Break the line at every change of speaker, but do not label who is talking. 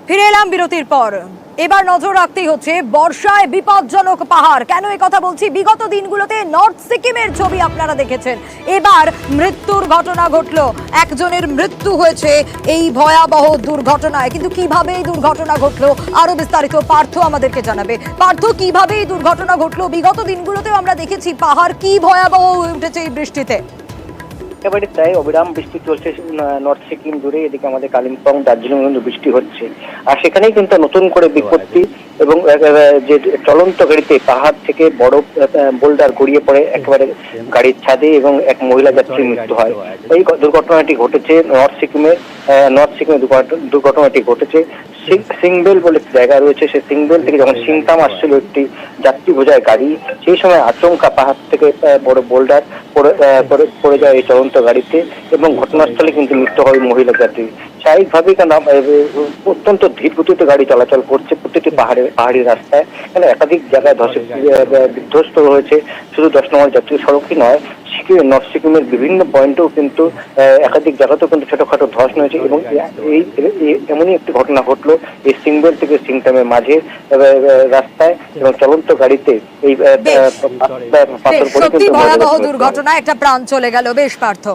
ফিরে এলাম বিরতির পর। এবার নজর রাখতেই হচ্ছে বর্ষায় বিপজ্জনক পাহাড়। কেন এই কথা বলছি, বিগত দিনগুলোতে নর্থ সিকিমের ছবি আপনারা দেখেছেন, এবার মৃত্যুর ঘটনা ঘটলো। একজনের মৃত্যু হয়েছে এই ভয়াবহ দুর্ঘটনায়। কিন্তু কিভাবে এই দুর্ঘটনা ঘটলো আরো বিস্তারিত পার্থ আমাদেরকে জানাবে। পার্থ, কিভাবে এই দুর্ঘটনা ঘটলো? বিগত দিনগুলোতেও আমরা দেখেছি পাহাড় কি ভয়াবহ হয়ে উঠেছে এই বৃষ্টিতে।
একেবারে তাই, অবিরাম বৃষ্টি চলছে নর্থ সিকিম জুড়ে। এদিকে আমাদের কালিম্পং, দার্জিলিং বৃষ্টি হচ্ছে, আর সেখানেই কিন্তু নতুন করে বিপত্তি। এবং যে চলন্ত গাড়িতে পাহাড় থেকে বড় বোল্ডার গড়িয়ে পড়ে একেবারে গাড়ির ছাদে এবং এক মহিলা যাত্রীর মৃত্যু হয়। এই দুর্ঘটনাটি ঘটেছে নর্থ সিকিমে দুর্ঘটনাটি ঘটেছে সিংবেল বলে একটি জায়গা রয়েছে। সেই সিংবেল থেকে যখন সিংতাম আসছিল একটি যাত্রী বোঝায় গাড়ি, সেই সময় আচমকা পাহাড় থেকে বড় বোল্ডার পড়ে যায় এই চলন্ত গাড়িতে, এবং ঘটনাস্থলে কিন্তু মৃত্যু হয় মহিলা যাত্রী। স্বাভাবিকভাবেই কেন অত্যন্ত ধীর গতিতে গাড়ি চলাচল করছে প্রতিটি পাহাড়ি রাস্তায়। কেন একাধিক জায়গায় বিধ্বস্ত হয়েছে। শুধু 10 নম্বর জাতীয় সড়কই নয়, নর্থ সিকিমের বিভিন্ন পয়েন্টেও কিন্তু একাধিক জায়গাতেও কিন্তু ছোটখাটো ধস হয়েছে। এবং এমনই একটি ঘটনা ঘটলো এই সিংবেল থেকে সিংতামের মাঝে রাস্তায়, এবং চলন্ত গাড়িতে এই
সত্যি ভয়াবহ দুর্ঘটনা, একটা প্রাণ চলে গেল। বেশ পার্থ।